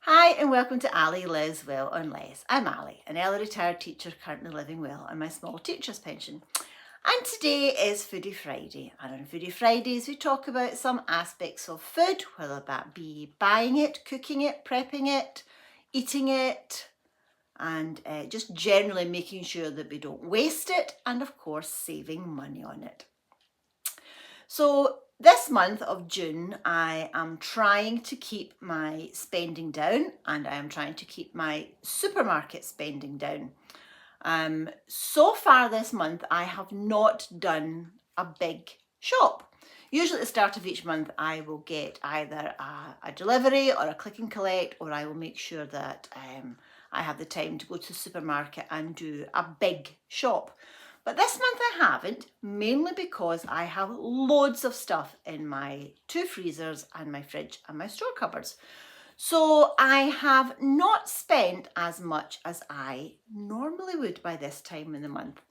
Hi and welcome to Ali Lives Well on Less. I'm Ali, an early retired teacher currently living well on my small teacher's pension. And today is Foodie Friday. And on Foodie Fridays we talk about some aspects of food, whether that be buying it, cooking it, prepping it, eating it, and just generally making sure that we don't waste it and of course saving money on it. So this month of June, I am trying to keep my spending down and I am trying to keep my supermarket spending down. So far this month, I have not done a big shop. Usually at the start of each month, I will get either a delivery or a click and collect, or I will make sure that I have the time to go to the supermarket and do a big shop. But this month I haven't, mainly because I have loads of stuff in my two freezers and my fridge and my store cupboards. So I have not spent as much as I normally would by this time in the month.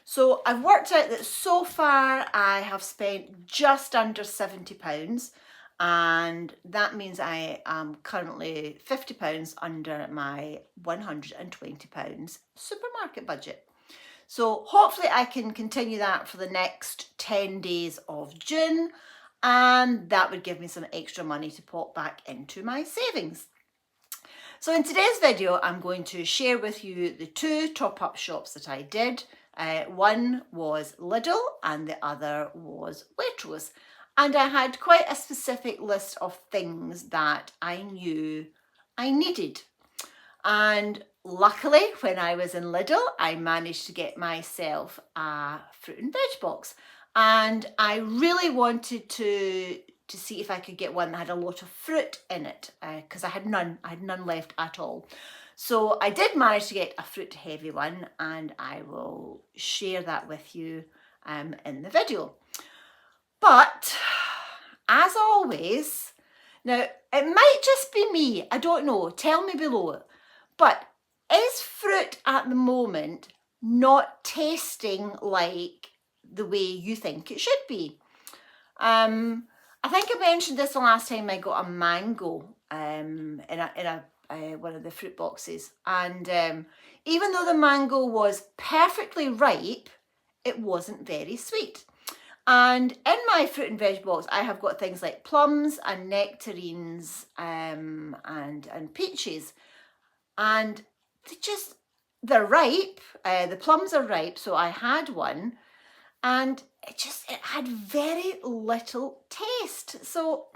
So I've worked out that so far I have spent just under £70, and that means I am currently £50 under my £120 supermarket budget. So hopefully I can continue that for the next 10 days of June, and that would give me some extra money to pop back into my savings. So in today's video, I'm going to share with you the two top-up shops that I did. One was Lidl and the other was Waitrose. And I had quite a specific list of things that I knew I needed. And luckily, when I was in Lidl, I managed to get myself a fruit and veg box. And I really wanted to see if I could get one that had a lot of fruit in it, because I had none left at all. So I did manage to get a fruit heavy one, and I will share that with you in the video. But as always, now it might just be me, I don't know, tell me below. But is fruit at the moment not tasting like the way you think it should be? I think I mentioned this the last time I got a mango in one of the fruit boxes, and even though the mango was perfectly ripe, it wasn't very sweet. And in my fruit and veg box, I have got things like plums and nectarines and peaches. And they're ripe. The plums are ripe, so I had one, and it had very little taste. So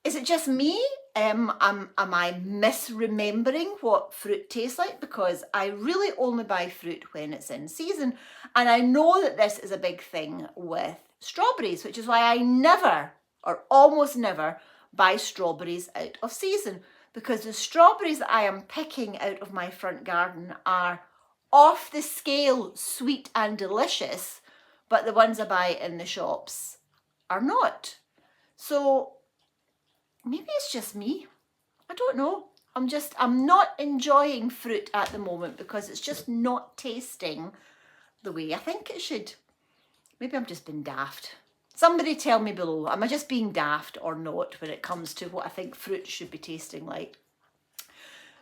is it just me? Am I misremembering what fruit tastes like? Because I really only buy fruit when it's in season. And I know that this is a big thing with strawberries, which is why I never, or almost never, buy strawberries out of season. Because the strawberries that I am picking out of my front garden are off the scale sweet and delicious, but the ones I buy in the shops are not. So maybe it's just me. I don't know. I'm not enjoying fruit at the moment because it's just not tasting the way I think it should. Maybe I'm just being daft. Somebody tell me below, am I just being daft or not when it comes to what I think fruit should be tasting like?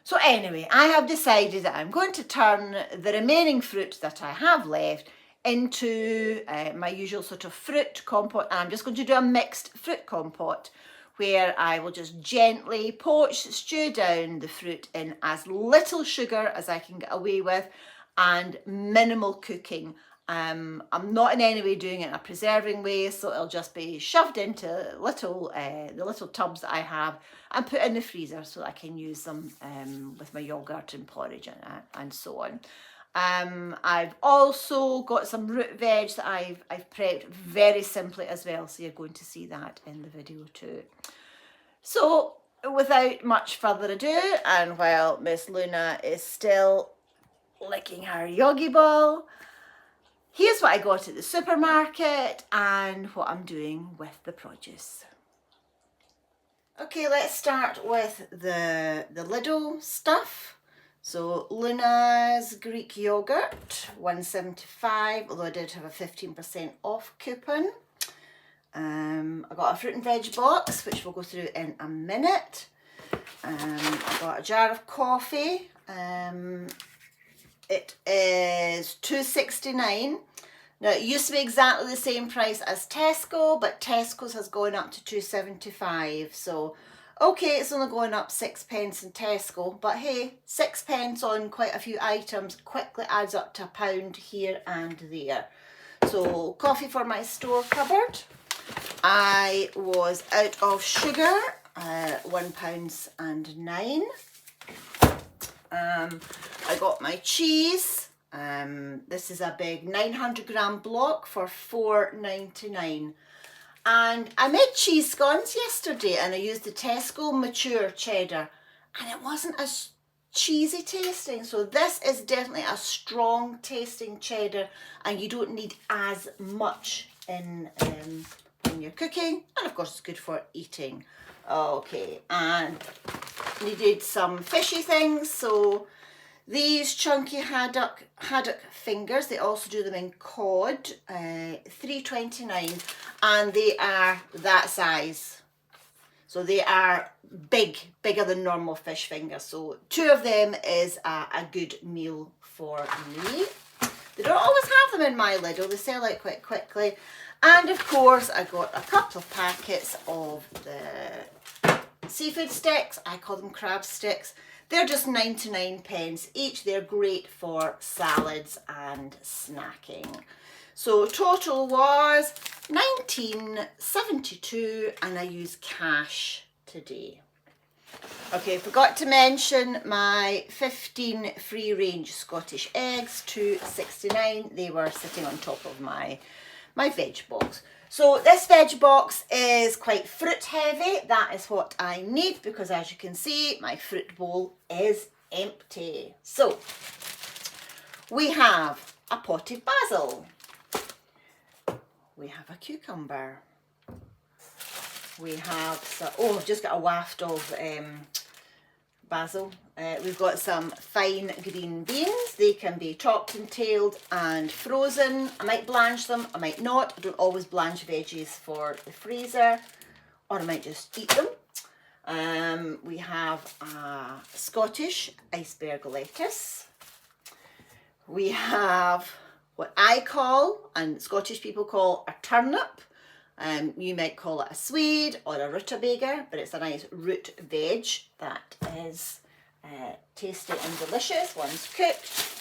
So anyway, I have decided that I'm going to turn the remaining fruit that I have left into my usual sort of fruit compote, and I'm just going to do a mixed fruit compote where I will just gently poach, stew down the fruit in as little sugar as I can get away with and minimal cooking. I'm not in any way doing it in a preserving way, so it'll just be shoved into the little tubs that I have and put in the freezer so that I can use them with my yogurt and porridge and so on. I've also got some root veg that I've prepped very simply as well, so you're going to see that in the video too. So without much further ado, and while Miss Luna is still licking her yogi ball, here's what I got at the supermarket and what I'm doing with the produce. Okay, let's start with the Lidl stuff. So Luna's Greek yogurt, £1.75, although I did have a 15% off coupon. I got a fruit and veg box, which we'll go through in a minute. I got a jar of coffee. It is $2.69. Now, it used to be exactly the same price as Tesco, but Tesco's has gone up to $2.75. So, okay, it's only going up 6p in Tesco, but hey, 6p on quite a few items quickly adds up to £1 here and there. So, coffee for my store cupboard. I was out of sugar, £1.09. I got my cheese. This is a big 900g block for $4.99. And I made cheese scones yesterday and I used the Tesco mature cheddar and it wasn't as cheesy tasting. So this is definitely a strong tasting cheddar and you don't need as much in when you're cooking, and of course it's good for eating. Okay, and needed some fishy things, so these chunky haddock fingers, they also do them in cod, $3.29, and they are that size. So they are bigger than normal fish fingers. So 2 of them is a good meal for me. They don't always have them in my Lidl, they sell out quite quickly. And of course I got a couple of packets of the seafood sticks. I call them crab sticks. They're just 99p each. They're great for salads and snacking. So total was $19.72 and I used cash today. Okay, forgot to mention my 15 free range Scottish eggs, $2.69. They were sitting on top of my veg box. So this veg box is quite fruit heavy. That is what I need because as you can see, my fruit bowl is empty. So we have a potted basil. We have a cucumber. We have some, oh, I've just got a waft of basil. We've got some fine green beans. They can be chopped and tailed and frozen. I might blanch them, I might not. I don't always blanch veggies for the freezer, or I might just eat them. We have a Scottish iceberg lettuce. We have what I call, and Scottish people call, a turnip. You might call it a swede or a rutabaga, but it's a nice root veg that is tasty and delicious once cooked.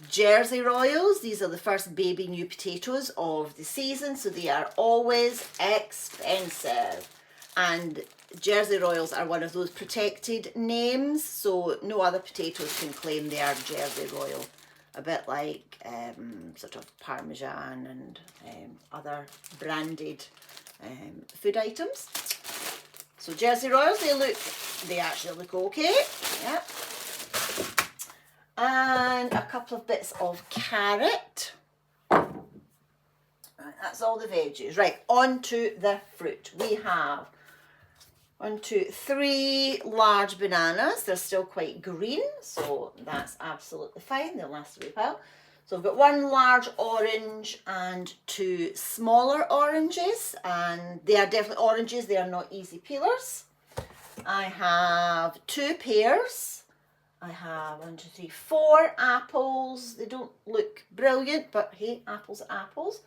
Jersey Royals, these are the first baby new potatoes of the season, so they are always expensive. And Jersey Royals are one of those protected names, so no other potatoes can claim they are Jersey Royal. A bit like sort of Parmesan and other branded food items. So Jersey Royals, they actually look okay. Yeah. And a couple of bits of carrot. Right, that's all the veggies. Right, on to the fruit. We have 3 large bananas. They're still quite green, so that's absolutely fine. They'll last a wee while. So I've got 1 large orange and 2 smaller oranges, and they are definitely oranges. They are not easy peelers. I have 2 pears. I have 1, 2, 3, 4 apples. They don't look brilliant, but hey, apples are apples.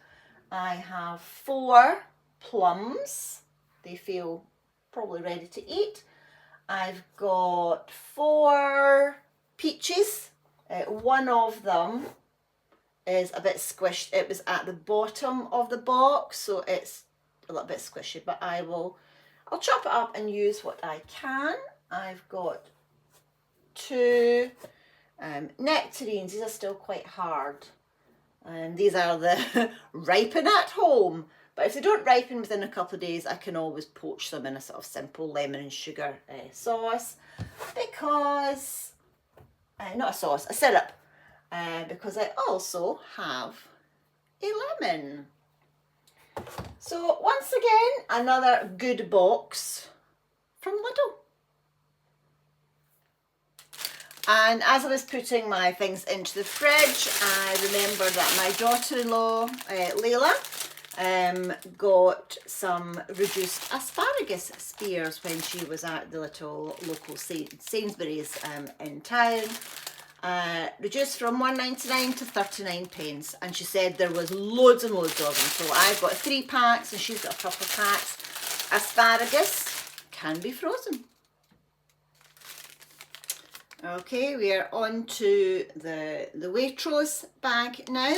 I have 4 plums. They feel probably ready to eat. I've got 4 peaches. 1 of them is a bit squished. It was at the bottom of the box, so it's a little bit squishy, but I'll chop it up and use what I can. I've got 2 nectarines. These are still quite hard, and these are the ripen at home. But if they don't ripen within a couple of days, I can always poach them in a sort of simple lemon and sugar sauce, because, not a sauce, a syrup, because I also have a lemon. So once again, another good box from Lidl. And as I was putting my things into the fridge, I remembered that my daughter-in-law, Layla, got some reduced asparagus spears when she was at the little local Sainsbury's in town. Reduced from 1.99 to 39 pence, and she said there was loads and loads of them. So I've got 3 packs and she's got a couple of packs. Asparagus can be frozen. Okay, we are on to the Waitrose bag now.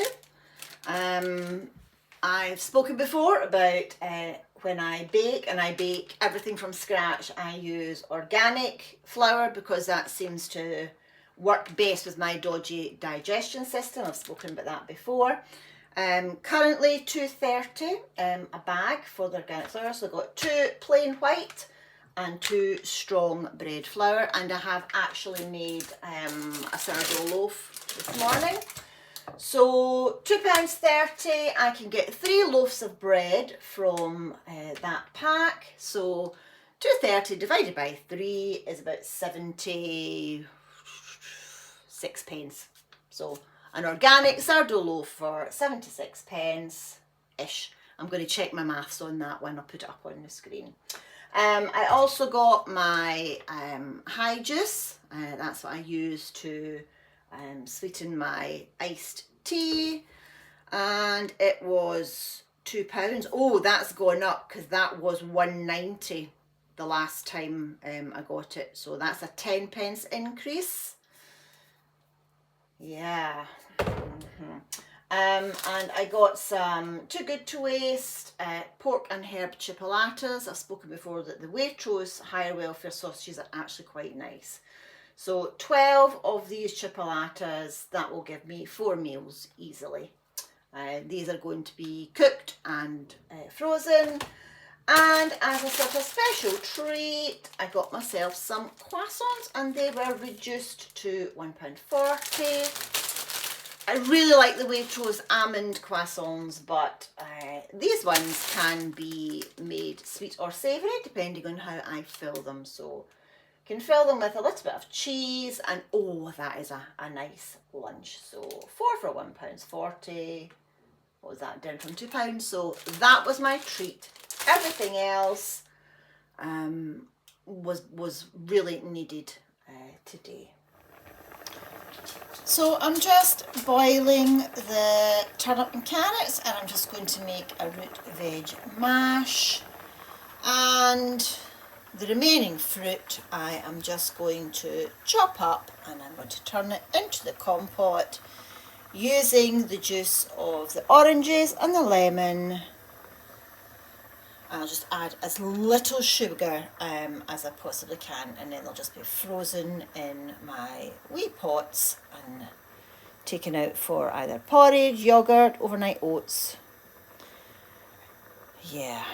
I've spoken before about when I bake, and I bake everything from scratch. I use organic flour because that seems to work best with my dodgy digestion system. I've spoken about that before. Currently $2.30 a bag for the organic flour. So I've got 2 plain white and 2 strong bread flour, and I have actually made a sourdough loaf this morning. So £2.30, I can get 3 loaves of bread from that pack. So £2.30 divided by 3 is about 76 pence. So an organic sourdough loaf for 76 pence ish. I'm going to check my maths on that when I put it up on the screen. I also got my high juice. That's what I use to sweeten my iced tea, and it was £2. Oh, that's gone up because that was £1.90 the last time I got it, so that's a 10 pence increase. Yeah. And I got some Too Good to Waste pork and herb chipolatas. I've spoken before that the Waitrose higher welfare sausages are actually quite nice. So 12 of these chipolatas, that will give me 4 meals easily. These are going to be cooked and frozen. And as a sort of special treat, I got myself some croissants, and they were reduced to £1.40. I really like the Waitrose almond croissants, but these ones can be made sweet or savoury depending on how I fill them. So you can fill them with a little bit of cheese, and oh, that is a nice lunch. So 4 for £1.40. What was that, down from £2? So that was my treat. Everything else was really needed today. So I'm just boiling the turnip and carrots, and I'm just going to make a root veg mash, and the remaining fruit I am just going to chop up, and I'm going to turn it into the compote using the juice of the oranges and the lemon. I'll just add as little sugar as I possibly can, and then they'll just be frozen in my wee pots and taken out for either porridge, yogurt, overnight oats. Yeah,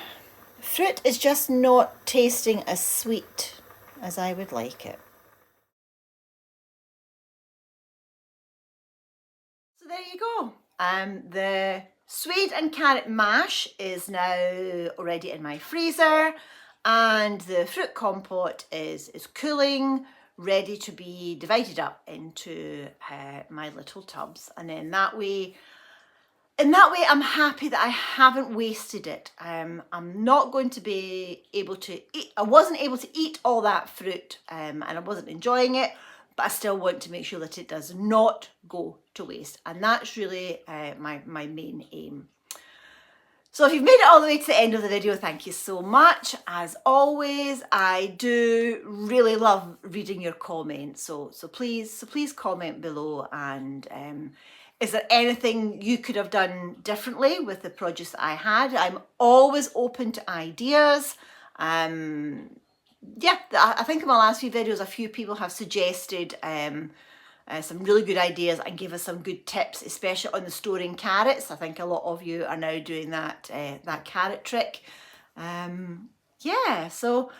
fruit is just not tasting as sweet as I would like it. So there you go. The Swede and carrot mash is now already in my freezer, and the fruit compote is cooling, ready to be divided up into my little tubs. And then in that way I'm happy that I haven't wasted it. I'm not going to be able to eat, I wasn't able to eat all that fruit, and I wasn't enjoying it, but I still want to make sure that it does not go to waste, and that's really my main aim. So if you've made it all the way to the end of the video, thank you so much. As always, I do really love reading your comments, so please comment below, and is there anything you could have done differently with the produce that I had? I'm always open to ideas. Yeah, I think in my last few videos, a few people have suggested some really good ideas and give us some good tips, especially on the storing carrots. I think a lot of you are now doing that carrot trick. Yeah, so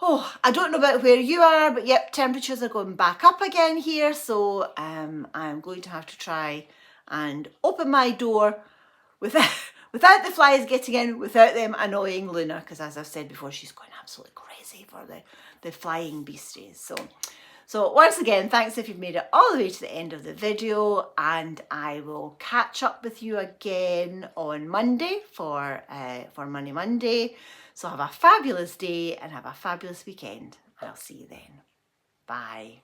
I don't know about where you are, but yep, temperatures are going back up again here. So I'm going to have to try and open my door without the flies getting in, without them annoying Luna, because as I've said before, she's going absolutely crazy for the flying beasties. So once again, thanks if you've made it all the way to the end of the video, and I will catch up with you again on Monday for Money Monday. So have a fabulous day and have a fabulous weekend. I'll see you then. Bye.